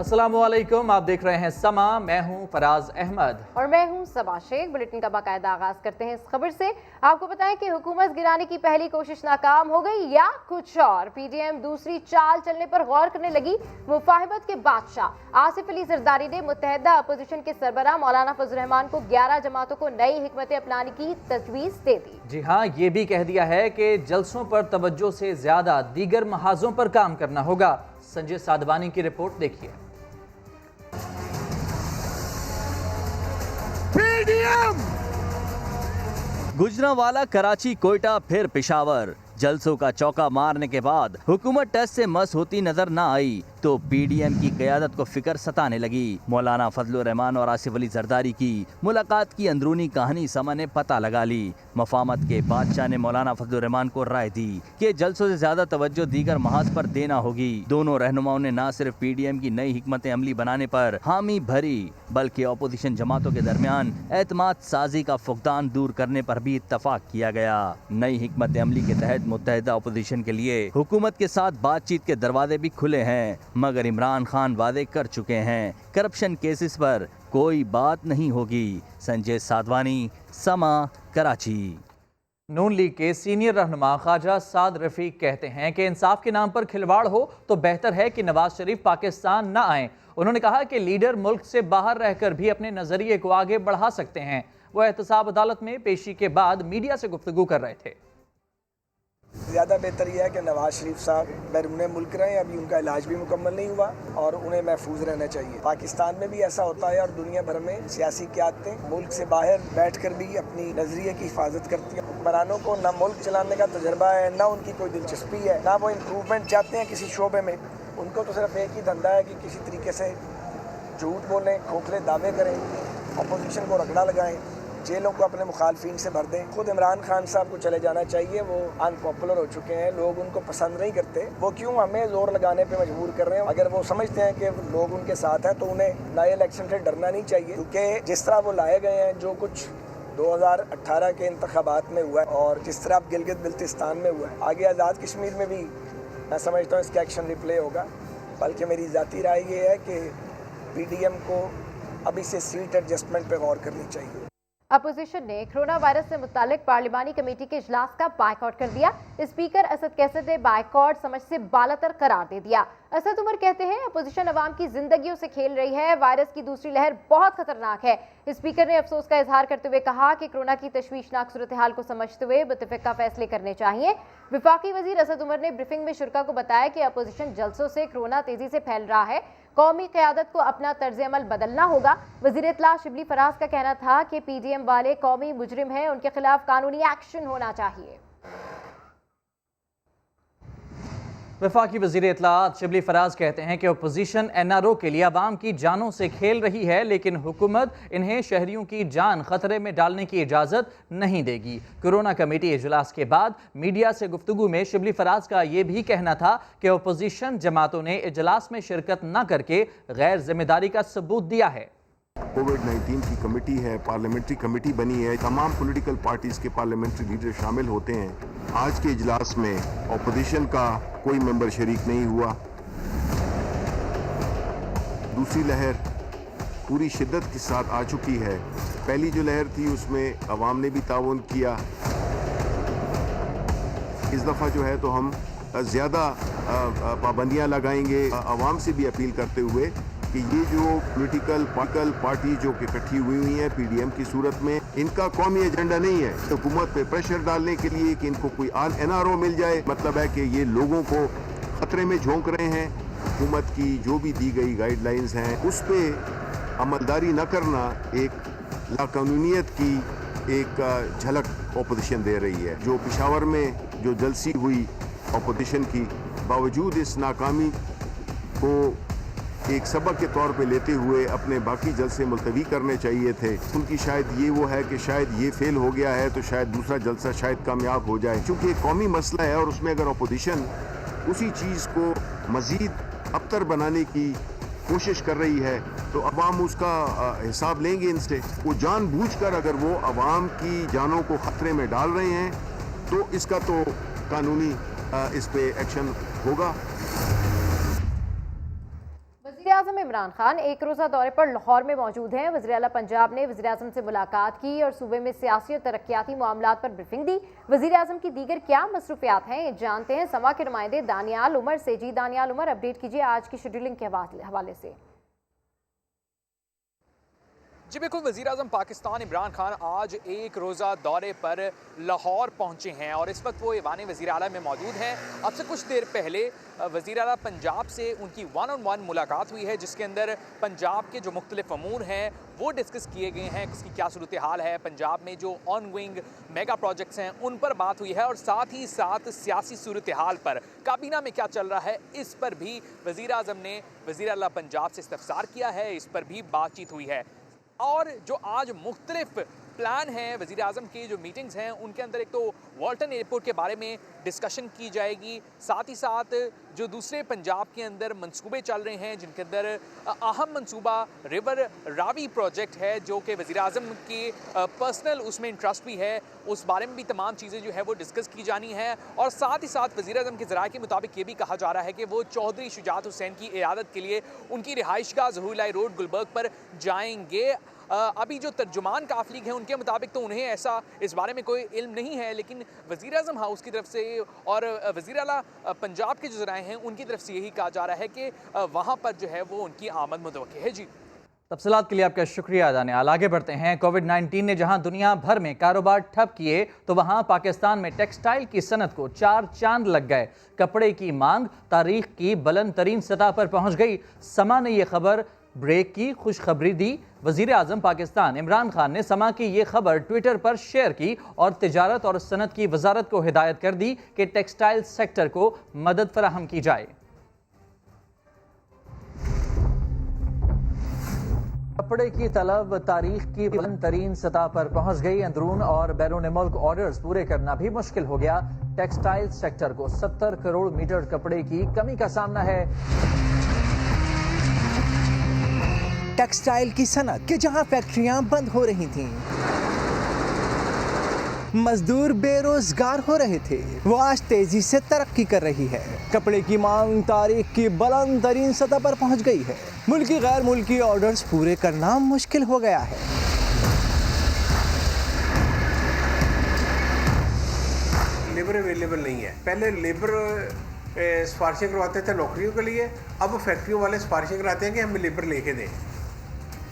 अस्सलाम वालेकुम, आप देख रहे हैं समा। मैं हूं फराज अहमद और मैं हूं सबा शेख। बुलेटिन का बाकायदा आगाज करते हैं इस खबर से। आपको बताएं कि हुकूमत गिराने की पहली कोशिश नाकाम हो गई या कुछ और। पीडीएम दूसरी चाल चलने पर गौर करने लगी। मुफाहिमत के बादशाह आसिफ अली जरदारी ने मुत्तहिदा अपोजिशन के सरबराह मौलाना फजल रहमान को 11 जमातों को नई हिकमत अपनाने की तजवीज़ दे दी। जी हाँ, ये भी कह दिया है कि जलसों पर तवज्जो से ज्यादा दीगर महाजों पर काम करना होगा। संजय साधवानी की रिपोर्ट देखिए। गुजरांवाला, कराची, कोयटा, फिर पेशावर। जलसों का चौका मारने के बाद हुकूमत टच से मस होती नजर न आई तो पीडीएम की क़यादत को फिक्र सताने लगी। मौलाना फजल रहमान और आसिफ अली जरदारी की मुलाकात की अंदरूनी कहानी समा ने पता लगा ली। मफामत के बादशाह ने मौलाना फजल रहमान को राय दी कि जलसों से ज्यादा तवज्जो दीगर महाज पर देना होगी। दोनों रहनुमाओं ने न सिर्फ पीडीएम की नई हिकमत अमली बनाने पर हामी भरी, बल्कि अपोजिशन जमातों के दरमियान एतमाद साजी का फुकदान दूर करने पर भी इत्तफाक किया गया। नई हिकमत अमली के तहत मुत्तहिदा अपोजिशन के लिए हुकूमत के साथ बातचीत के दरवाजे भी खुले हैं, मगर इमरान खान वादे कर चुके हैं करप्शन केसेस पर कोई बात नहीं होगी। संजय साधवानी, समा, कराची। नून लीग के सीनियर रहनुमा ख्वाजा साद रफीक कहते हैं कि इंसाफ के नाम पर खिलवाड़ हो तो बेहतर है कि नवाज शरीफ पाकिस्तान न आए। उन्होंने कहा कि लीडर मुल्क से बाहर रहकर भी अपने नजरिए को आगे बढ़ा सकते हैं। वो एहतसाब अदालत में पेशी के बाद मीडिया से गुफ्तगू कर रहे थे। ज़्यादा बेहतर यह है कि नवाज शरीफ साहब बैरून मुल्क रहें। अभी उनका इलाज भी मुकम्मल नहीं हुआ और उन्हें महफूज रहना चाहिए। पाकिस्तान में भी ऐसा होता है और दुनिया भर में सियासी क़यादतें मुल्क से बाहर बैठ कर भी अपनी नज़रिए की हिफाजत करती हैं। हुक्मरानों को न मुल्क चलाने का तजर्बा है, न उनकी कोई दिलचस्पी है, ना वो इम्प्रूवमेंट चाहते हैं किसी शोबे में। उनको तो सिर्फ एक ही धंधा है कि किसी तरीके से झूठ बोलें, खोखले दावे करें, अपोजिशन को रगड़ा लगाएं, जेलों को अपने मुखालफिन से भर दें। खुद इमरान खान साहब को चले जाना चाहिए। वो अनपॉपुलर हो चुके हैं, लोग उनको पसंद नहीं करते। वो क्यों हमें जोर लगाने पे मजबूर कर रहे हैं? अगर वो समझते हैं कि लोग उनके साथ हैं तो उन्हें नए इलेक्शन से डरना नहीं चाहिए, क्योंकि जिस तरह वो लाए गए हैं, जो कुछ 2018 के इंतखाबात में हुआ है और जिस तरह अब गिलगित बिल्तिस्तान में हुआ है, आगे आज़ाद कश्मीर में भी मैं समझता हूँ इसका एक्शन रिप्ले होगा। बल्कि मेरी ज़ाती राय ये है कि पीडीएम को अभी से सीट एडजस्टमेंट पे गौर करनी चाहिए। अपोजिशन ने कोरोना वायरस से मुतालिक पार्लिमानी कमेटी के इजलास का बायकॉट कर दिया। स्पीकर असद कैसर ने बायकॉट समझ से बालातर करार दे दिया। असद उमर कहते हैं अपोजिशन अवाम की जिंदगियों से खेल रही है, वायरस की दूसरी लहर बहुत खतरनाक है। स्पीकर ने अफसोस का इजहार करते हुए कहा कि कोरोना की तशवीशनाक सूरत हाल को समझते हुए मुतफ़िका फैसले करने चाहिए। वफाकी वजीर असद उमर ने ब्रीफिंग में शुरा को बताया कि अपोजिशन जलसों से कोरोना तेजी से फैल रहा है, कौमी क़यादत को अपना तर्ज अमल बदलना होगा। वज़ीर इत्तला शिबली फराज का कहना था कि पीडीएम वाले कौमी मुजरिम हैं, उनके खिलाफ कानूनी एक्शन होना चाहिए। वफाकी वज़ीर इत्तलाआत शिबली फराज कहते हैं कि अपोजिशन एनआरओ के लिए अवाम की जानों से खेल रही है, लेकिन हुकूमत इन्हें शहरियों की जान खतरे में डालने की इजाज़त नहीं देगी। कोरोना कमेटी इजलास के बाद मीडिया से गुफ्तगू में शिबली फराज का ये भी कहना था कि अपोजिशन जमातों ने इजलास में शिरकत न करके गैर जिम्मेदारी का सबूत दिया है। कोविड-19 की कमेटी है, पार्लियामेंट्री कमेटी बनी है, तमाम पॉलिटिकल पार्टीज के पार्लियामेंट्री लीडर शामिल होते हैं। आज के इजलास में अपोजिशन का कोई मेंबर शरीक नहीं हुआ। दूसरी लहर पूरी शिद्दत के साथ आ चुकी है। पहली जो लहर थी उसमें अवाम ने भी ताउन किया। इस दफ़ा जो है तो हम ज़्यादा पाबंदियाँ लगाएंगे। अवाम से भी अपील करते हुए कि ये जो पॉलिटिकल पार्टी जो कि इकट्ठी हुई हैं पीडीएम की सूरत में, इनका कौमी एजेंडा नहीं है हुकूमत पे प्रेशर डालने के लिए कि इनको कोई एनआरओ मिल जाए। मतलब है कि ये लोगों को खतरे में झोंक रहे हैं। हुकूमत की जो भी दी गई गाइडलाइंस हैं उस पर अमलदारी न करना एक लाकानूनियत की एक झलक अपोजिशन दे रही है। जो पेशावर में जो जलसी हुई अपोजिशन की, बावजूद इस नाकामी को एक सबक के तौर पे लेते हुए अपने बाकी जलसे मुलतवी करने चाहिए थे। उनकी शायद ये वो है कि शायद ये फेल हो गया है तो शायद दूसरा जलसा शायद कामयाब हो जाए। चूँकि एक कौमी मसला है और उसमें अगर अपोजिशन उसी चीज़ को मज़ीद अबतर बनाने की कोशिश कर रही है तो अवाम उसका हिसाब लेंगे इनसे। वो जानबूझकर अगर वो अवाम की जानों को ख़तरे में डाल रहे हैं तो इसका तो कानूनी इस पे एक्शन होगा। वज़ीर-ए-आज़म इमरान खान एक रोज़ा दौरे पर लाहौर में मौजूद हैं। वज़ीर आला पंजाब ने वज़ीर-ए-आज़म से मुलाकात की और सूबे में सियासी और तरक्याती मामलात पर ब्रीफिंग दी। वज़ीर-ए-आज़म की दीगर क्या मसरूफियात हैं, ये जानते हैं समा के नुमाइंदे दानियाल उमर से। जी दानियाल उमर, अपडेट कीजिए आज की शेड्यूलिंग के हवाले से। जी बिल्कुल, वज़ीर-ए-आज़म पाकिस्तान इमरान खान आज एक रोज़ा दौरे पर लाहौर पहुंचे हैं और इस वक्त वो ईवान वज़ीर आला में मौजूद हैं। अब से कुछ देर पहले वज़ीर आला पंजाब से उनकी 1-on-1 मुलाकात हुई है, जिसके अंदर पंजाब के जो मुख्तलिफ अमूर हैं वो डिस्कस किए गए हैं। उसकी क्या सूरत हाल है, पंजाब में जो ऑन गोइंग मेगा प्रोजेक्ट्स हैं उन पर बात हुई है और साथ ही साथ सियासी सूरत हाल पर, काबीना में क्या चल रहा है, इस पर भी वज़ीर-ए-आज़म ने वज़ीर आला पंजाब से इस्तफसार किया है, इस पर भी बातचीत हुई है। और जो आज मुख्तलिफ प्लान हैं वज़ीर-ए-आज़म की जो मीटिंग्स हैं उनके अंदर एक तो वाल्टन एयरपोर्ट के बारे में डिस्कशन की जाएगी, साथ ही साथ जो दूसरे पंजाब के अंदर मंसूबे चल रहे हैं जिनके अंदर अहम मंसूबा रिवर रावी प्रोजेक्ट है जो कि वज़ीर-ए-आज़म की पर्सनल उसमें इंटरेस्ट भी है, उस बारे में भी तमाम चीज़ें जो है वो डिस्कस की जानी है। और साथ ही साथ वज़ीर-ए-आज़म के ज़राए के मुताबिक ये भी कहा जा रहा है कि वो चौधरी शुजात हुसैन की इयादत के लिए उनकी रिहाइशगाह ज़हूर रोड गुलबर्ग पर जाएंगे। अभी जो तर्जुमान काफिल हैं उनके मुताबिक तो उन्हें ऐसा इस बारे में कोई इल्म नहीं है, लेकिन वज़ीर-ए-आज़म हाउस की तरफ से और वज़ीर आला पंजाब के जो ज़राए हैं उनकी तरफ से यही कहा जा रहा है कि वहाँ पर जो है वो उनकी आमद मुतवक्किल है। जी, तफसीलात के लिए आपका शुक्रिया दानियाल। आगे बढ़ते हैं। कोविड-19 ने जहां दुनिया भर में कारोबार ठप किए तो वहां पाकिस्तान में टेक्सटाइल की सनत को 4 चांद लग गए। कपड़े की मांग तारीख की बुलंद तरीन सतह पर पहुंच गई। समा ने यह खबर ब्रेक की खुशखबरी दी। वज़ीर-ए-आज़म पाकिस्तान इमरान खान ने समा की ये खबर ट्विटर पर शेयर की और तिजारत और सनत की वजारत को हिदायत कर दी कि टेक्सटाइल सेक्टर को मदद फराहम की जाए। कपड़े की तलब तारीख की बुलंद तरीन सतह पर पहुंच गई। अंदरून और बैरून मुल्क ऑर्डर्स पूरे करना भी मुश्किल हो गया। टेक्सटाइल सेक्टर को 70 करोड़ मीटर कपड़े की कमी का सामना है। टेक्सटाइल की सनत के जहां फैक्ट्रियां बंद हो रही थीं, मजदूर बेरोजगार हो रहे थे, वो आज तेजी से तरक्की कर रही है। कपड़े की मांग तारीख की बुलंद तरीन सतह पर पहुंच गई है। मुल्की गैर मुल्की ऑर्डर्स पूरे करना मुश्किल हो गया है। लेबर अवेलेबल नहीं है। पहले लेबर सिफारिशें करवाते थे नौकरियों के लिए, अब फैक्ट्रियों वाले सिफारिशें कराते हैं कि हमें लेबर लेके दें।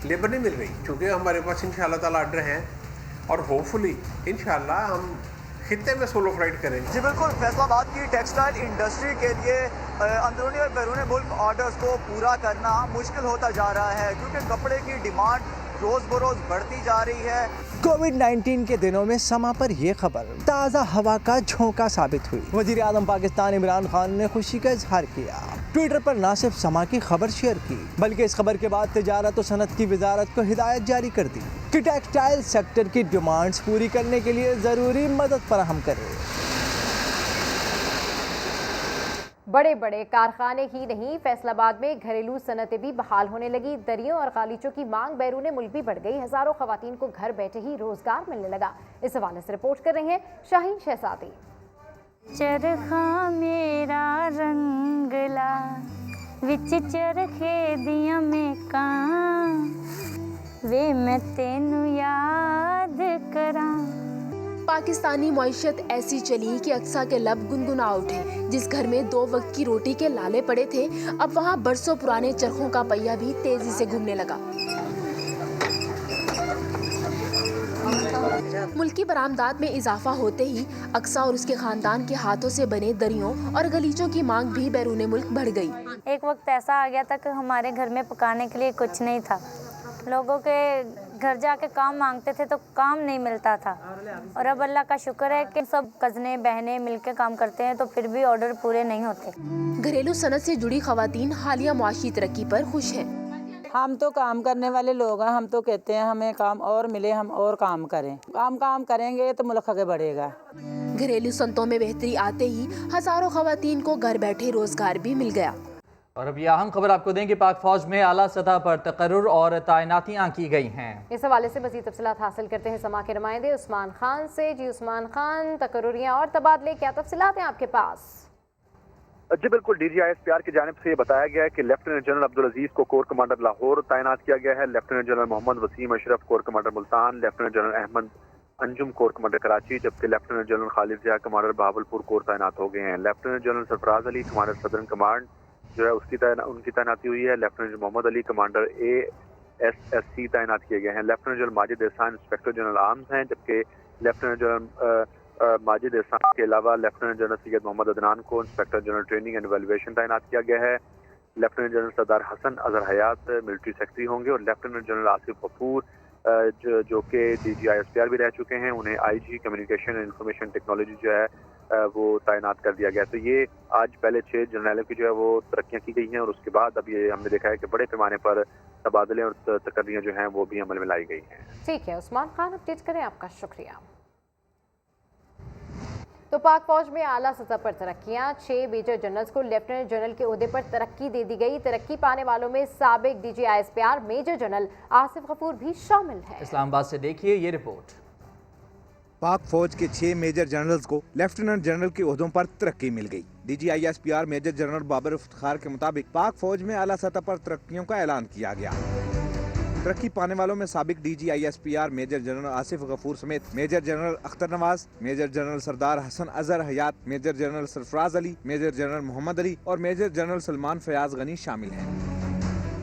लेबर नहीं मिल रही, क्योंकि हमारे पास इंशाल्लाह ताला ऑर्डर हैं और होपफुली इंशाल्लाह हम खित्ते में सोलो फ्लाइट करेंगे। जी बिल्कुल, फैसलाबाद की टेक्सटाइल इंडस्ट्री के लिए अंदरूनी और बैरून मुल्क ऑर्डर्स को पूरा करना मुश्किल होता जा रहा है, क्योंकि कपड़े की डिमांड रोज बरोज बढ़ती जा रही है। कोविड-19 के दिनों में समा पर यह खबर ताज़ा हवा का झोंका साबित हुई। वज़ीर-ए-आज़म पाकिस्तान इमरान खान ने खुशी का इजहार किया। ट्विटर पर न सिर्फ समा की खबर शेयर की, बल्कि इस खबर के बाद तिजारत और सनत की वजारत को हिदायत जारी कर दी कि टेक्सटाइल सेक्टर की डिमांड्स पूरी करने के लिए ज़रूरी मदद फराहम करे। बड़े बड़े कारखाने ही नहीं, फैसलाबाद में घरेलू सनतें भी बहाल होने लगी। दरियों और गालीचों की मांग बैरून मुल्क भी बढ़ गई। हजारों खवातीन को घर बैठे ही रोजगार मिलने लगा। इस हवाले से रिपोर्ट कर रही हैं शाहीन शहजादी। चरखा मेरा रंगला विच चरखे दिया में कां वे मैं तेनू याद करा। पाकिस्तानी मईशत ऐसी चली कि अक्सा के लब गुनगुना उठे। जिस घर में 2 वक्त की रोटी के लाले पड़े थे, अब वहाँ बरसों पुराने चरखों का पहिया भी तेजी से घूमने लगा। मुल्की बरामदात में इजाफा होते ही अक्सा और उसके खानदान के हाथों से बने दरियों और गलीचों की मांग भी बैरून मुल्क बढ़ गई। एक वक्त ऐसा आ गया था कि हमारे घर में पकाने के लिए कुछ नहीं था। लोगों के घर जाके काम मांगते थे तो काम नहीं मिलता था, और अब अल्लाह का शुक्र है कि सब कज़ने बहनें मिलकर काम करते हैं तो फिर भी ऑर्डर पूरे नहीं होते। घरेलू सनत से जुड़ी खवातीन हालिया मुआशी तरक्की पर खुश हैं। हम तो काम करने वाले लोग हैं, हम तो कहते हैं हमें काम और मिले, हम और काम करें। काम करेंगे तो मुल्क आगे बढ़ेगा। घरेलू सनतों में बेहतरी आते ही हजारों खवातीन को घर बैठे रोजगार भी मिल गया। और अब यह अहम खबर आपको देंगे, पाक फौज में आला सतह पर तकर्रुर और तैनातियां की गई हैं। इस हवाले से मज़ीद तफसीलात हासिल करते हैं समा के नुमाइंदे उस्मान खान से। जी उस्मान खान, तकर्रुरियां और तबादले, क्या तफसीलात हैं आपके पास? जी बिल्कुल, DGISPR की जानिब से ये बताया गया है कि लेफ्टिनेंट जनरल अब्दुल अजीज को कोर कमांडर लाहौर तैनात किया गया है, lieutenant general Mohammad Waseem Ashraf corps commander Multan, lieutenant general Ahmed Anjum corps commander Karachi, जबकि lieutenant general Khalid Zia commander Bahawalpur corps तैनात हो गए हैं। Lieutenant general Sarfraz Ali commander southern command जो है उनकी तैनाती हुई है। Lieutenant Mohammad Ali commander ASSC तैनात किए गए हैं। लेफ्टिनेंट जनरल माजिद एहसान इंस्पेक्टर जनरल आर्म्स हैं, जबकि लेफ्टिनेंट जनरल माजिद एहसान के अलावा लेफ्टिनेंट जनरल सैयद मोहम्मद अदनान को inspector general training and evaluation तैनात किया गया है। लेफ्टिनेंट जनरल सरदार हसन अजहर हयात मिलिट्री सेक्रेटरी होंगे और लेफ्टिनेंट जनरल आसिफ गफूर जो कि DGISPR भी रह चुके हैं, उन्हें IG communication and information technology जो है वो तैनात कर दिया गया। तो ये आज पहले 6 जनरलों की जो है वो तरक्कियाँ की गई हैं और उसके बाद अब ये हमने देखा है कि बड़े पैमाने पर तबादले और तकर्रियाँ जो हैं वो भी अमल में लाई गई हैं। ठीक है उस्मान खान, अपडेट करें, आपका शुक्रिया। तो पाक फौज में आला सतह पर तरक्कियां, 6 मेजर जनरल्स को लेफ्टिनेंट जनरल के ओहदे पर तरक्की दे दी गई। तरक्की पाने वालों में साबिक DGISPR major general Asif Ghafoor भी शामिल है। इस्लामाबाद से देखिए ये रिपोर्ट। पाक फौज के 6 मेजर जनरल्स को लेफ्टिनेंट जनरल के ओहदों पर तरक्की मिल गई। DGISPR major general Babar Iftikhar के मुताबिक पाक फौज में आला सतह पर तरक्कियों का ऐलान किया गया। तरक्की पाने वालों में साबिक DGISPR major general Asif Ghafoor समेत major general Akhtar Nawaz, major general Sardar Hassan Azhar Hayat, major general Sarfraz Ali, major general Mohammad Ali और मेजर जनरल सलमान फयाज गनी शामिल हैं।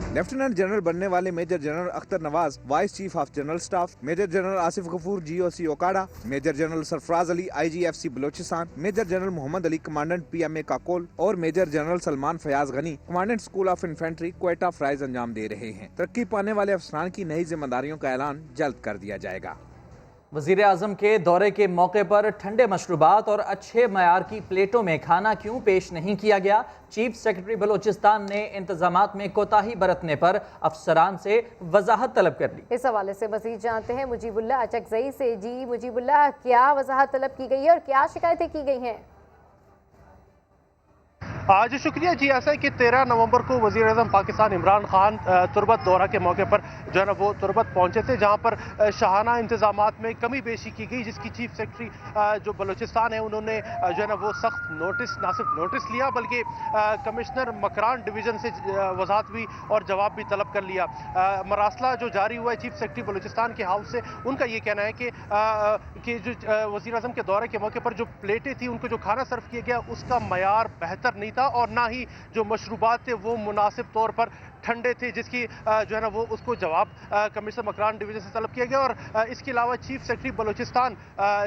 लेफ्टिनेंट जनरल बनने वाले major general Akhtar Nawaz vice chief of general staff, major general Asif Ghafoor GOC Okara, major general Sarfraz Ali IGFC Balochistan, major general Mohammad Ali commandant PMA Kakul और major general Salman Fayyaz Ghani commandant school of infantry Quetta फ्राइज अंजाम दे रहे हैं। तरक्की पाने वाले अफसरान की नई जिम्मेदारियों का ऐलान जल्द कर दिया जाएगा। वज़ीर आज़म के दौरे के मौके पर ठंडे मशरूबात और अच्छे मयार की प्लेटों में खाना क्यों पेश नहीं किया गया? चीफ सेक्रेटरी बलोचिस्तान ने इंतजामात में कोताही बरतने पर अफसरान से वजाहत तलब कर ली। इस हवाले से मज़ीद जानते हैं मुजीबुल्लाह अचकज़ई से। जी मुजीबुल्लाह, क्या वजाहत तलब की गई है और क्या शिकायतें की गई हैं? आज शुक्रिया जी। ऐसा है कि 13 नवंबर को वज़ीर आज़म पाकिस्तान इमरान खान तुरबत दौरा के मौके पर जो है ना वो तुरबत पहुंचे थे, जहां पर शाहाना इंतजामात में कमी बेशी की गई, जिसकी चीफ सेक्रेटरी जो बलूचिस्तान है उन्होंने जो है ना वो सख्त नोटिस, ना सिर्फ नोटिस लिया बल्कि कमिश्नर मकरान डिवीज़न से वजाहत भी और जवाब भी तलब कर लिया। मरासला जो जारी हुआ है चीफ सेक्रेटरी बलूचिस्तान के हाउस से, उनका ये कहना है कि जो वज़ीर आज़म के दौरे के मौके पर जो प्लेटें थी, उनको जो खाना सर्व किया गया उसका मयार बेहतर नहीं था और ना ही जो मशरूबात थे वो मुनासिब तौर पर ठंडे थे, जिसकी जो है ना वो उसको जवाब कमिश्नर मकरान डिवीज़न से तलब किया गया। और इसके अलावा चीफ सेक्रेटरी बलूचिस्तान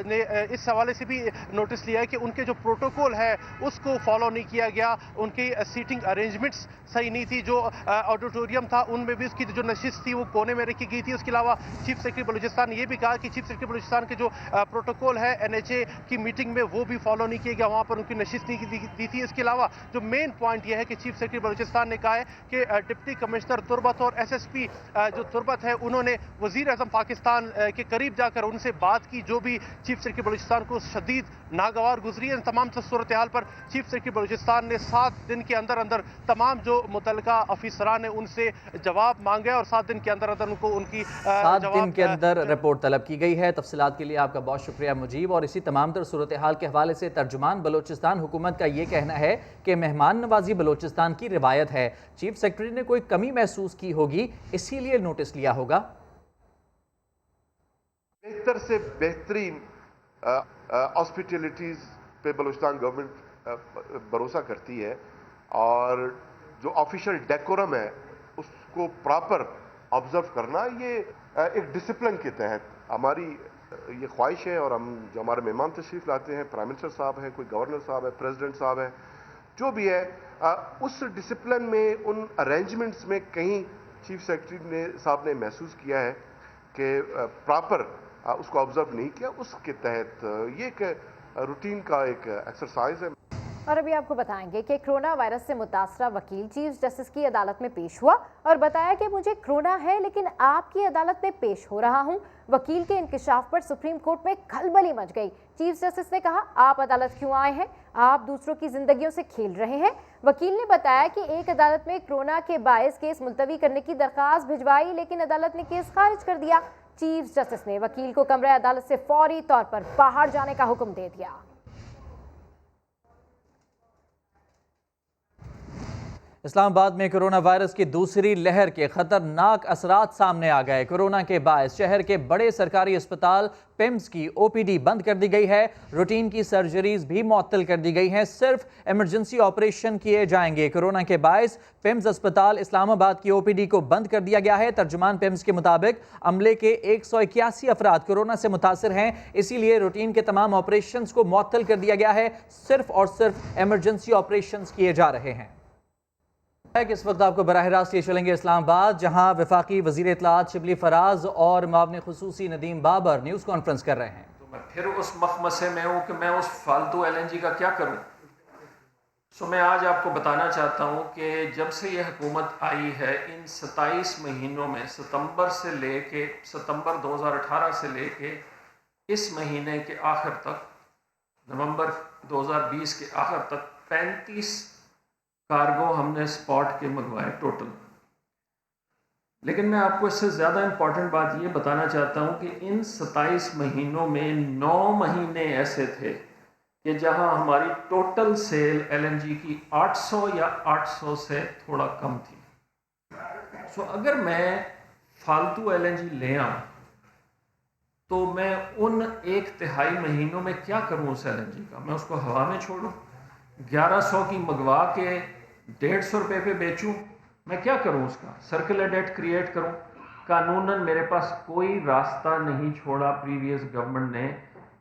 ने इस हवाले से भी नोटिस लिया है कि उनके जो प्रोटोकॉल है उसको फॉलो नहीं किया गया, उनकी सीटिंग अरेंजमेंट्स सही नहीं थी, जो ऑडिटोरियम था उनमें भी उसकी जो नशिस्त थी वो कोने में रखी गई थी। उसके अलावा चीफ सेक्रेटरी बलूचिस्तान ने ये भी कहा कि चीफ सेक्रेटरी बलूचिस्तान के जो प्रोटोकॉल है NHA की मीटिंग में वो भी फॉलो नहीं किया गया, वहाँ पर उनकी नशिस्त नहीं दी थी। इसके अलावा जो मेन पॉइंट ये है कि चीफ सेक्रेटरी बलूचिस्तान ने कहा है कि डिप्टी कमिश्नर तुरबत और SSP जो तुरबत है उन्होंने वज़ीर आज़म पाकिस्तान के करीब जाकर उनसे बात की, जो भी चीफ सेक्रेटरी बलूचिस्तान को शदीद नागवार गुजरी है। तमाम सूरत हाल पर चीफ सेक्रेटरी बलूचिस्तान ने 7 दिन के अंदर अंदर तमाम जो मुतल्लिका अफसरान ने उनसे जवाब मांगे और 7 दिन के अंदर अंदर उनको उनकी 7 दिन के अंदर रिपोर्ट तलब की गई है। तफसीलात के लिए आपका बहुत शुक्रिया मुजीब। और इसी तमाम तर सूरत हाल के हवाले से तर्जुमान बलूचिस्तान हुकूमत का ये कहना है कि मेहमान नवाजी बलूचिस्तान की रिवायत है, चीफ सेक्रेटरी ने कोई कमी महसूस की होगी इसीलिए नोटिस लिया होगा। बेहतर से बेहतरीन हॉस्पिटलिटीज़ पे बलूचिस्तान गवर्नमेंट भरोसा करती है और जो ऑफिशियल डेकोरम है उसको प्रॉपर ऑब्जर्व करना ये एक डिसिप्लिन के तहत हमारी ये ख्वाहिश है। और हम जो हमारे मेहमान तशरीफ़ लाते हैं, प्राइम मिनिस्टर साहब हैं, कोई गवर्नर साहब है, प्रेसिडेंट साहब है, जो भी है उस डिसिप्लिन में, उन अरेंजमेंट्स में कहीं चीफ सेक्रेटरी साहब ने महसूस किया है कि प्रॉपर उसको ऑब्जर्व नहीं किया, उसके तहत ये एक रूटीन का एक एक्सरसाइज है। और अभी आपको बताएंगे कि कोरोना वायरस से मुतासरा वकील चीफ जस्टिस की अदालत में पेश हुआ और बताया कि मुझे कोरोना है लेकिन आपकी अदालत में पेश हो रहा हूं। वकील के इंकशाफ पर सुप्रीम कोर्ट में खलबली मच गई। चीफ जस्टिस ने कहा, आप अदालत क्यों आए हैं? आप दूसरों की जिंदगियों से खेल रहे हैं। वकील ने बताया कि एक अदालत में कोरोना के बायस केस मुलतवी करने की दरख्वास्त भिजवाई लेकिन अदालत ने केस खारिज कर दिया। चीफ जस्टिस ने वकील को कमरे अदालत से फौरी तौर पर बाहर जाने का हुक्म दे दिया। اسلام آباد میں کورونا وائرس کی دوسری لہر کے خطرناک اثرات سامنے آ گئے۔ کورونا کے باعث شہر کے بڑے سرکاری اسپتال پیمز کی OPD بند کر دی گئی ہے۔ روٹین کی سرجریز بھی معطل کر دی گئی ہیں، صرف ایمرجنسی آپریشن کیے جائیں گے۔ کورونا کے باعث پیمز اسپتال اسلام آباد کی OPD کو بند کر دیا گیا ہے۔ ترجمان پیمز کے مطابق عملے کے 181 افراد کورونا سے متاثر ہیں، اسی لیے روٹین کے تمام آپریشنز کو معطل کر دیا گیا ہے، صرف اور صرف ایمرجنسی آپریشنز کیے جا رہے ہیں۔ اس وقت آپ کو براہ راست یہ چلیں گے اسلام آباد، جہاں وفاقی وزیر اطلاعات شبلی فراز اور معاون خصوصی ندیم بابر نیوز کانفرنس کر رہے ہیں۔ تو میں پھر اس مخمسے میں ہوں کہ میں اس فالتو LNG کا کیا کروں۔ میں آج آپ کو بتانا چاہتا ہوں کہ جب سے یہ حکومت آئی ہے، ان 27 مہینوں میں ستمبر 2018 سے لے کے اس مہینے کے آخر تک، نومبر 2020 کے آخر تک 35 کارگو ہم نے اسپاٹ کے منگوائے ٹوٹل۔ لیکن میں آپ کو اس سے زیادہ امپورٹنٹ بات یہ بتانا چاہتا ہوں کہ ان 27 مہینوں میں 9 مہینے ایسے تھے کہ جہاں ہماری ٹوٹل سیل LNG کی 800 یا 800 سے تھوڑا کم تھی۔ اگر میں فالتو LNG لے آؤں تو میں ان 1/3 مہینوں میں کیا کروں اس LNG کا؟ میں اس کو ہوا میں چھوڑوں، 1100 کی منگوا کے 150 روپے پہ بیچوں؟ میں کیا کروں اس کا؟ سرکولر ڈیٹ کریٹ کروں؟ قانوناً میرے پاس کوئی راستہ نہیں چھوڑا پریویس گورنمنٹ نے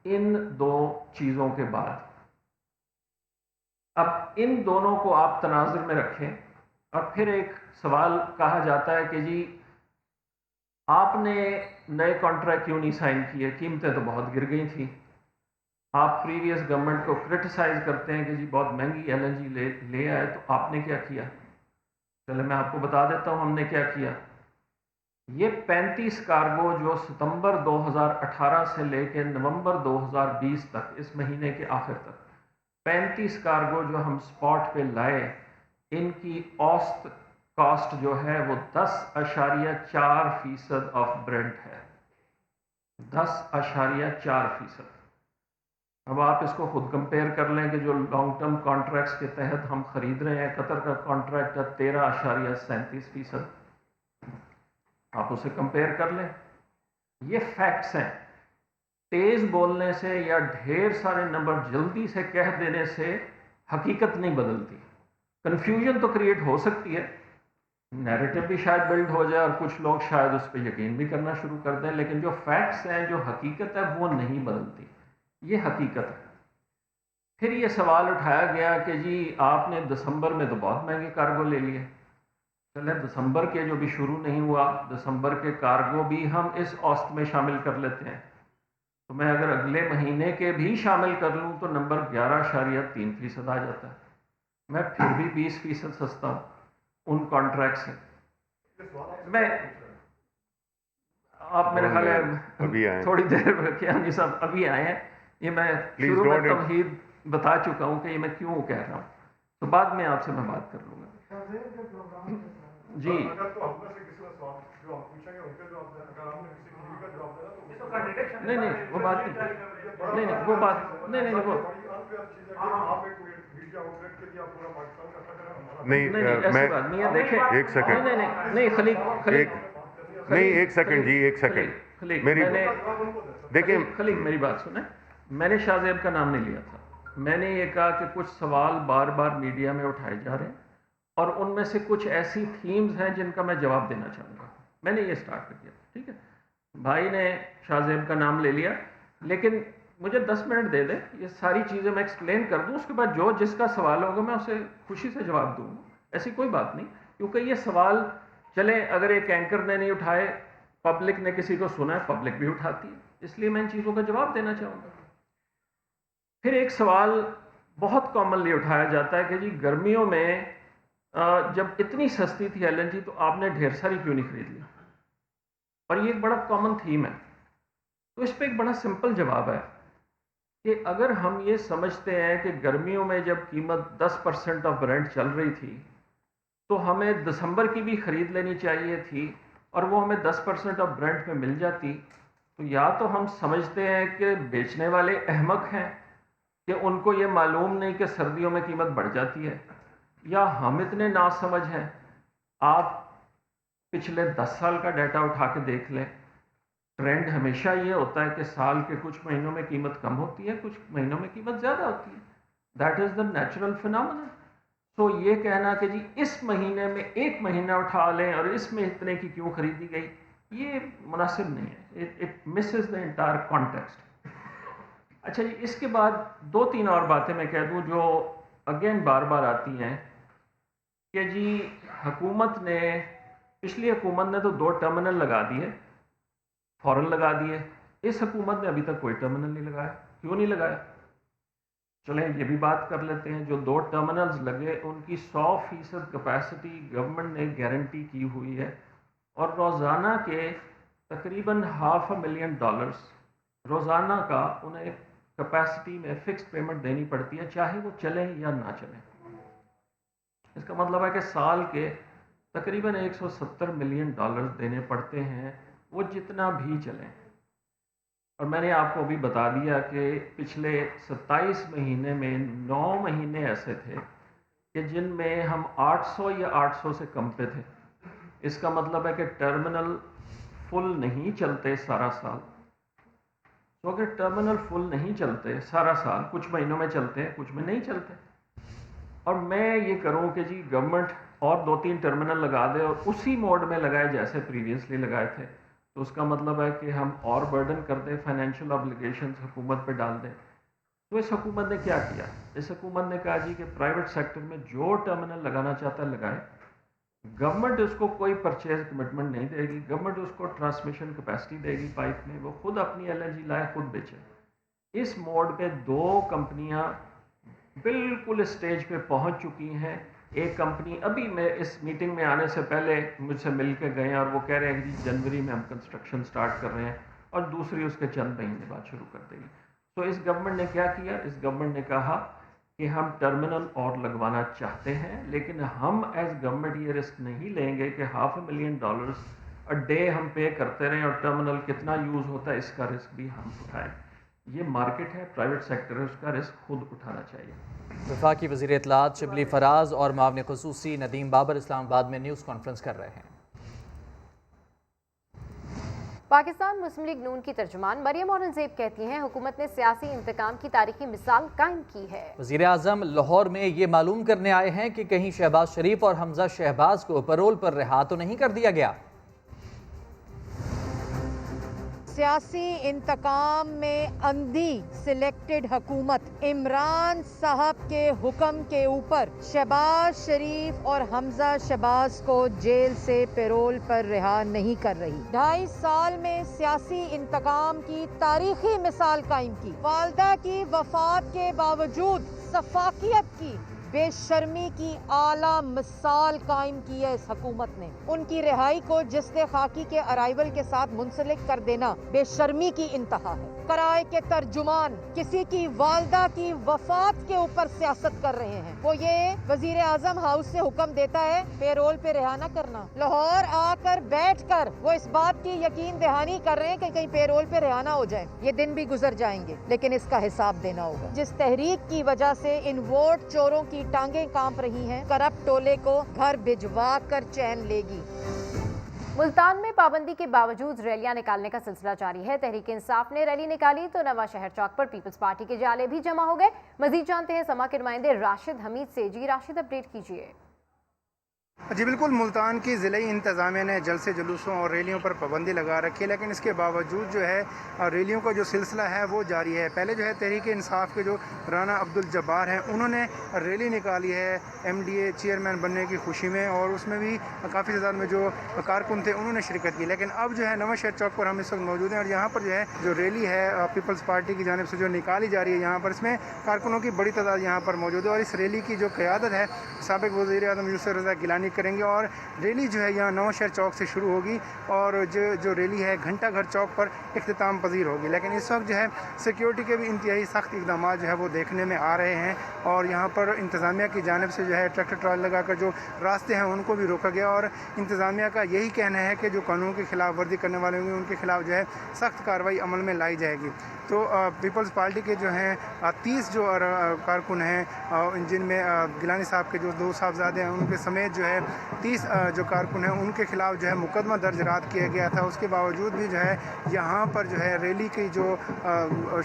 ان 2 چیزوں کے بعد۔ اب ان دونوں کو آپ تناظر میں رکھیں اور پھر ایک سوال کہا جاتا ہے کہ جی آپ نے نئے کانٹریکٹ کیوں نہیں سائن کیے، قیمتیں تو بہت گر گئی تھیں۔ آپ پریویس گورنمنٹ کو کرٹیسائز کرتے ہیں کہ جی بہت مہنگی LNG لے آئے، تو آپ نے کیا کیا؟ چلے میں آپ کو بتا دیتا ہوں ہم نے کیا کیا۔ یہ 35 کارگو جو ستمبر 2018 سے لے کے نومبر 2020 تک، اس مہینے کے آخر تک 35 کارگو جو ہم سپاٹ پہ لائے، ان کی اوسط کاسٹ جو ہے وہ 10.4% آف برنٹ ہے، 10.4%۔ اب آپ اس کو خود کمپیئر کر لیں کہ جو لانگ ٹرم کانٹریکٹس کے تحت ہم خرید رہے ہیں، قطر کا کانٹریکٹ ہے 13.37%، آپ اسے کمپیئر کر لیں۔ یہ فیکٹس ہیں، تیز بولنے سے یا ڈھیر سارے نمبر جلدی سے کہہ دینے سے حقیقت نہیں بدلتی۔ کنفیوژن تو کریٹ ہو سکتی ہے، نیریٹو بھی شاید بلڈ ہو جائے اور کچھ لوگ شاید اس پہ یقین بھی کرنا شروع کر دیں، لیکن جو فیکٹس ہیں، جو حقیقت ہے، وہ نہیں بدلتی، یہ حقیقت ہے۔ پھر یہ سوال اٹھایا گیا کہ جی آپ نے دسمبر میں تو بہت مہنگے کارگو لے لیے۔ چلے دسمبر کے جو بھی شروع نہیں ہوا، دسمبر کے کارگو بھی ہم اس اوسط میں شامل کر لیتے ہیں، تو میں اگر اگلے مہینے کے بھی شامل کر لوں تو نمبر 11.3% آ جاتا ہے۔ میں پھر بھی 20% سستا ہوں ان کانٹریکٹ سے۔ میں آپ میرے خیال ہے تھوڑی دیر رکھے صاحب ابھی آئے ہیں، یہ میں شروع میں تمہید بتا چکا ہوں کہ یہ میں کیوں کہہ رہا ہوں، تو بعد میں آپ سے میں بات کر لوں گا۔ جی نہیں وہ بات نہیں، وہ بات نہیں ایک سیکنڈ خلیق میری بات سنیں، میں نے شاہ زیب کا نام نہیں لیا تھا، میں نے یہ کہا کہ کچھ سوال بار بار میڈیا میں اٹھائے جا رہے ہیں اور ان میں سے کچھ ایسی تھیمز ہیں جن کا میں جواب دینا چاہوں گا، میں نے یہ سٹارٹ کر دیا، ٹھیک ہے؟ بھائی نے شاہ زیب کا نام لے لیا، لیکن مجھے 10 منٹ دے دے، یہ ساری چیزیں میں ایکسپلین کر دوں، اس کے بعد جو جس کا سوال ہوگا میں اسے خوشی سے جواب دوں گا، ایسی کوئی بات نہیں، کیونکہ یہ سوال چلیں اگر ایک اینکر نے نہیں اٹھائے، پبلک نے کسی کو سنا ہے، پبلک بھی اٹھاتی ہے، اس لیے میں ان چیزوں کا جواب دینا چاہوں گا۔ پھر ایک سوال بہت کامنلی اٹھایا جاتا ہے کہ جی گرمیوں میں جب اتنی سستی تھی LNG تو آپ نے ڈھیر ساری کیوں نہیں خرید لی؟ اور یہ ایک بڑا کامن تھیم ہے، تو اس پہ ایک بڑا سمپل جواب ہے کہ اگر ہم یہ سمجھتے ہیں کہ گرمیوں میں جب قیمت 10% آف برنٹ چل رہی تھی تو ہمیں دسمبر کی بھی خرید لینی چاہیے تھی اور وہ ہمیں 10% آف برنٹ میں مل جاتی، تو یا تو ہم سمجھتے ہیں کہ بیچنے والے احمق ہیں کہ ان کو یہ معلوم نہیں کہ سردیوں میں قیمت بڑھ جاتی ہے، या हम इतने नासमझ हैं? आप पिछले 10 साल का डाटा उठा के देख लें, ट्रेंड हमेशा ये होता है कि साल के कुछ महीनों में कीमत कम होती है, कुछ महीनों में कीमत ज़्यादा होती है। That is the natural phenomena. तो ये कहना कि जी इस महीने में एक महीना उठा लें और इसमें इतने की क्यों खरीदी गई, ये मुनासिब नहीं है। It Mrs the entire context. अच्छा जी, इसके बाद 2-3 और बातें मैं कह दूं जो अगेन बार बार आती हैं कि जी पिछली हुकूमत ने तो 2 टर्मिनल लगा दिए, फ़ौरन लगा दिए। इस हुकूमत ने अभी तक कोई टर्मिनल नहीं लगाया। क्यों नहीं लगाया? चलें ये भी बात कर लेते हैं। जो 2 टर्मिनल्स लगे उनकी 100% कैपेसिटी गवर्नमेंट ने गारंटी की हुई है और रोज़ाना के तकरीबन $500,000 रोज़ाना का उन्हें कैपेसिटी में फ़िक्स पेमेंट देनी पड़ती है, चाहे वो चलें या ना चलें। इसका मतलब है कि साल के तकरीबन $170 मिलियन देने पड़ते हैं, वो जितना भी चलें। और मैंने आपको अभी बता दिया कि पिछले 27 महीने में 9 महीने ऐसे थे कि जिनमें हम 800 या 800 से कम पे थे। इसका मतलब है कि टर्मिनल फुल नहीं चलते सारा साल। तो अगर टर्मिनल फुल नहीं चलते सारा साल, कुछ महीनों में चलते हैं, कुछ में नहीं चलते, और मैं ये करूं कि जी गवर्नमेंट और 2-3 टर्मिनल लगा दे और उसी मोड में लगाए जैसे प्रीवियसली लगाए थे, तो उसका मतलब है कि हम और बर्डन कर दें, फाइनेंशियल ऑब्लिगेशंस हुकूमत पे डाल दें। तो इस हुकूमत ने क्या किया? इस हुकूमत ने कहा जी कि प्राइवेट सेक्टर में जो टर्मिनल लगाना चाहता है लगाए, गवर्नमेंट उसको कोई परचेज कमिटमेंट नहीं देगी, गवर्नमेंट उसको ट्रांसमिशन कैपेसिटी देगी पाइप में, वो खुद अपनी LNG लाए, खुद बेचे। इस मोड पे 2 कंपनियां बिल्कुल स्टेज पे पहुंच चुकी हैं। एक कंपनी अभी मैं इस मीटिंग में आने से पहले मुझसे मिल के गए और वो कह रहे हैं कि जनवरी में हम कंस्ट्रक्शन स्टार्ट कर रहे हैं, और दूसरी उसके चंद महीने बाद शुरू कर देगी। तो इस गवर्नमेंट ने क्या किया? इस गवर्नमेंट ने कहा कि हम टर्मिनल और लगवाना चाहते हैं, लेकिन हम एज गवर्नमेंट ये रिस्क नहीं लेंगे कि $500,000 अ डे हम पे करते रहें और टर्मिनल कितना यूज़ होता है इसका रिस्क भी हम उठाएं। ये मार्केट है, प्राइवेट सेक्टर है, उसका रिस्क खुद उठाना चाहिए। वफाकी वज़ीर इत्तलात शिबली फराज और मामले ख़ुसूसी नदीम बाबर इस्लामाबाद में न्यूज़ कॉन्फ्रेंस कर रहे हैं। पाकिस्तान मुस्लिम लीग नून की तर्जुमान मरियम औरंगजेब कहती हैं हुकूमत ने सियासी इंतकाम की तारीखी मिसाल कायम की है। वज़ीर आज़म लाहौर में ये मालूम करने आए हैं कि कहीं शहबाज शरीफ और हमजा शहबाज को पैरोल पर रिहा तो नहीं कर दिया गया। सियासी इंतकाम में अंधी सिलेक्टेड हुकूमत इमरान साहब के हुक्म के ऊपर शहबाज शरीफ और हमजा शहबाज को जेल से पैरोल पर रिहा नहीं कर रही। 2.5 साल में सियासी इंतकाम की तारीखी मिसाल कायम की। वालदा की वफात के बावजूद सफाकियत की बेशर्मी की आला मिसाल कायम की है इस हुकूमत ने। उनकी रिहाई को जिस्ते खाकी के अराइवल के साथ मुंसलिक कर देना बेशर्मी की इंतहा है। कराए के तर्जुमान किसी की वालदा की वफात के ऊपर सियासत कर रहे हैं। वो ये वजीर आजम हाउस से हुक्म देता है पेरोल पे रिहा न करना। लाहौर आकर बैठकर वो इस बात की यकीन दहानी कर रहे हैं कि कहीं पेरोल पे रिहा ना हो जाए। ये दिन भी गुजर जाएंगे, लेकिन इसका हिसाब देना होगा। जिस तहरीक की वजह से इन वोट चोरों की टांगें कांप रही हैं, करप्ट टोले को घर भिजवा कर चैन लेगी। मुल्तान में पाबंदी के बावजूद रैलियां निकालने का सिलसिला जारी है। तहरीक इंसाफ ने रैली निकाली तो नवा शहर चौक पर पीपल्स पार्टी के जाले भी जमा हो गए। मजीद जानते हैं समा के नुमाइंदे राशिद हमीद से। जी राशिद, अपडेट कीजिए। जी बिल्कुल, मुल्तान की ज़िले इंतज़ामिया ने जलसे जुलूसों और रैलियों पर पाबंदी लगा रखी है, लेकिन इसके बावजूद जो है रैलियों का जो सिलसिला है वो जारी है। पहले जो है तहरीक इंसाफ के जो राना अब्दुल जब्बार हैं उन्होंने रैली निकाली है MDA चेयरमैन बनने की खुशी में, और उसमें भी काफ़ी तादाद में जो कारकुन थे उन्होंने शिरकत की। लेकिन अब जो है नवा शहर चौक पर हम इस वक्त मौजूद हैं और यहाँ पर जो है जो रैली है पीपल्स पार्टी की जानिब से जो निकाली जा रही है, यहाँ पर इसमें कारकुनों की बड़ी तादाद यहाँ पर मौजूद है। और इस रैली की जो क़यादत है साबिक़ वज़ीर आज़म यूसुफ़ रज़ा गिलानी पाबंदी करेंगे और रैली जो है यहाँ नवाशहर चौक से शुरू होगी और जो रैली है घंटा घर चौक पर इख्तिताम पजीर होगी। लेकिन इस वक्त जो है सिक्योरिटी के भी इंतहाई सख्त इकदाम जो है वो देखने में आ रहे हैं और यहाँ पर इंतज़ामिया की जानिब से जो है ट्रैक्टर ट्राल लगाकर जो रास्ते हैं उनको भी रोका गया और इंतज़ामिया का यही कहना है कि जो कानून की खिलाफ वर्जी करने वाले होंगे उनके खिलाफ जो है सख्त कार्रवाई अमल में लाई जाएगी। तो पीपल्स पार्टी के जो हैं 30 जो कारकुन हैं जिनमें गिलानी साहब के जो 2 साहबजादे हैं उनके समेत जो है 30 जो कारकुन हैं उनके खिलाफ जो है मुकदमा दर्ज रात किया गया था। उसके बावजूद भी जो है यहाँ पर जो है रैली की जो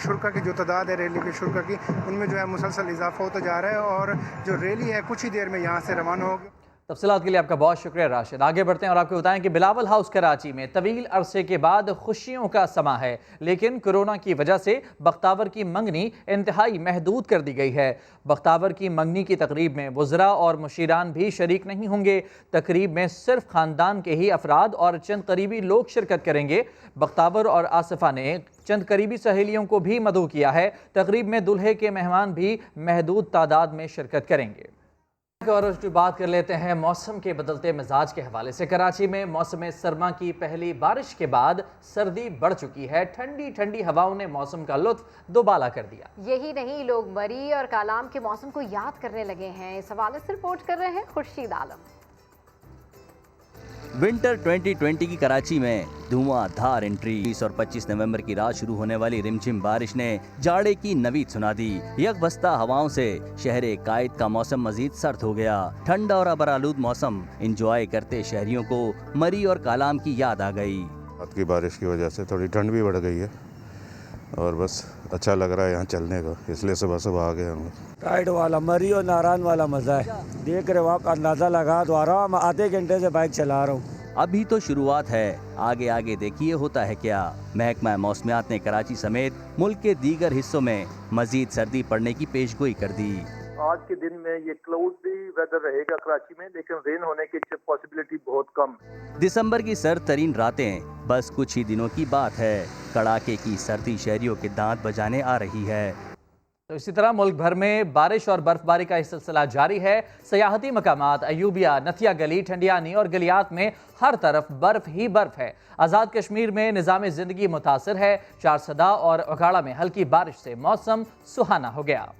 शुरा की जो तादाद है रैली के शुरा की उनमें जो है मुसलसल इजाफा होता जा रहा है और जो रैली है कुछ ही देर में यहाँ से रवाना होगी। तफसीलात के लिए आपका बहुत शुक्रिया राशिद। आगे बढ़ते हैं और आपको बताएं कि बिलावल हाउस कराची में तवील अरसे के बाद खुशियों का समा है, लेकिन कोरोना की वजह से बख्तावर की मंगनी इंतहाई महदूद कर दी गई है। बख्तावर की मंगनी की तकरीब में वज़रा और मुशीरान भी शरीक नहीं होंगे। तकरीब में सिर्फ ख़ानदान के ही अफराद और चंद करीबी लोग शिरकत करेंगे। बख्तावर और आसिफा ने चंद करीबी सहेलियों को भी मदऊ किया है। तकरीब में दुल्हे के मेहमान भी महदूद तादाद में शिरकत करेंगे। और बात कर लेते हैं मौसम के बदलते मिजाज के हवाले से। कराची में मौसम सरमा की पहली बारिश के बाद सर्दी बढ़ चुकी है। ठंडी ठंडी हवाओं ने मौसम का लुत्फ दोबाला कर दिया। यही नहीं, लोग मरी और कालाम के मौसम को याद करने लगे हैं। इस हवाले से रिपोर्ट कर रहे हैं खुर्शीद आलम। विंटर 2020 की कराची में धुआंधार एंट्री। 20 और 25 नवंबर की रात शुरू होने वाली रिमझिम बारिश ने जाड़े की नवीद सुना दी। यकबस्ता हवाओं से शहर कायद का मौसम मजीद सर्द हो गया। ठंडा और अबरालूद मौसम इंजॉय करते शहरियों को मरी और कालाम की याद आ गई। रात की बारिश की वजह से थोड़ी ठंड भी बढ़ गई है और बस अच्छा लग रहा है यहाँ चलने को, इसलिए सुबह आ गए हम। टाइड वाला मरी और नारायण वाला मजा है, देख रहे वहाँ अंदाजा लगा तो आ रहा हूँ। मैं आधे घंटे से बाइक चला रहा हूँ। अभी तो शुरुआत है, आगे आगे देखिए होता है क्या। महकमा मौसमियात ने कराची समेत मुल्क के दीगर हिस्सों में मजीद सर्दी पड़ने की पेशगोई कर दी। आज के दिन में ये क्लाउडी वेदर रहेगा कराची में, लेकिन रेन होने की पॉसिबिलिटी बहुत कम। दिसंबर की सर्द तरीन रातें बस कुछ ही दिनों की बात है। कड़ाके की सर्दी शहरियों के दांत बजाने आ रही है। तो इसी तरह मुल्क भर में बारिश और बर्फबारी का सिलसिला जारी है। सयाहती मकामात अयूबिया, नथिया गली, ठंडियानी और गलियात में हर तरफ बर्फ ही बर्फ है। आज़ाद कश्मीर में निज़ाम ज़िंदगी मुतासर है। चारसदा और अखाड़ा में हल्की बारिश से मौसम सुहाना हो गया।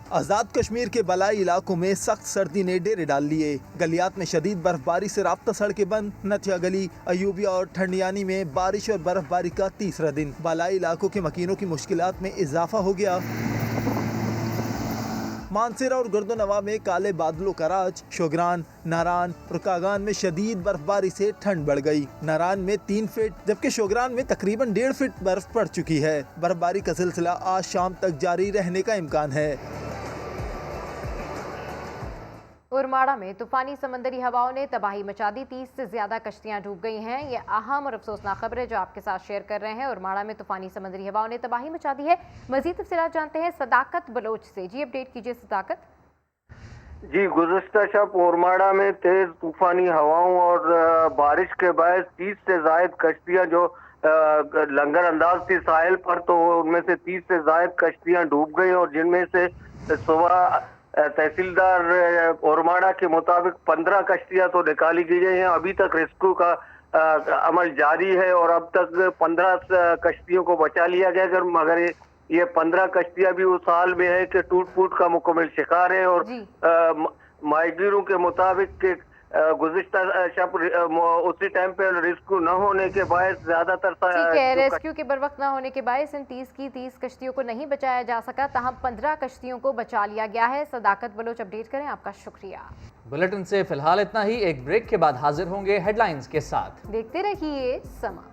आज़ाद कश्मीर के बलाई इलाकों में सख्त सर्दी ने डेरे डाल लिए। गलियात में शदीद बर्फबारी से राब्ता सड़कें बंद। नथिया गली, अयूबिया और ठंडियानी में बारिश और बर्फबारी का तीसरा दिन। बलाई इलाकों के मकीनों की मुश्किलात में इजाफा हो गया। मानसरा और गर्दोनवा में काले बादलों का राज। शोगरान, नारान और कागान में शदीद बर्फबारी से ठंड बढ़ गई। नारान में 3 फीट जबकि शोगरान में तकरीबन 1.5 फीट बर्फ पड़ चुकी है। बर्फबारी का सिलसिला आज शाम तक जारी रहने का इम्कान है। उरमाड़ा में तूफानी समंदरी हवाओं ने तबाही मचा दी। 30 से ज्यादा कश्तियां डूब गई हैं। ये अहम और अफसोसनाक खबर है जो आपके साथ शेयर कर रहे हैं। उरमाड़ा में तूफानी समंदरी हवाओं ने तबाही मचा दी है। मजीद तफसीलात जानते हैं सदाकत बलोच से। जी अपडेट कीजिए सदाकत। जी, गुज़श्ता शब उरमाड़ा में तेज तूफानी हवाओं और बारिश के बायस 30 से जायद कश्तियां जो लंगर अंदाज थी साहिल पर, तो उनमें से 30 से जायद कश्तियां डूब गई और जिनमें से सुबह तहसीलदार उरमाड़ा के मुताबिक 15 कश्तियां तो निकाली गई हैं। अभी तक रेस्क्यू का अमल जारी है और अब तक 15 कश्तियों को बचा लिया गया। मगर ये 15 कश्तियां भी उस हाल में है कि टूट फूट का मुकम्मल शिकार है और माहिगीरों के मुताबिक गुज़िश्ता शब उसी टाइम पे रेस्क्यू न होने के बायस ज्यादातर रेस्क्यू के बर वक्त न होने के बायस इन 30 कश्तियों को नहीं बचाया जा सका। ताहम 15 कश्तियों को बचा लिया गया है। सदाकत बलोच अपडेट करें, आपका शुक्रिया। बुलेटिन से फिलहाल इतना ही। एक ब्रेक के बाद हाजिर होंगे हेडलाइंस के साथ। देखते रहिए समा।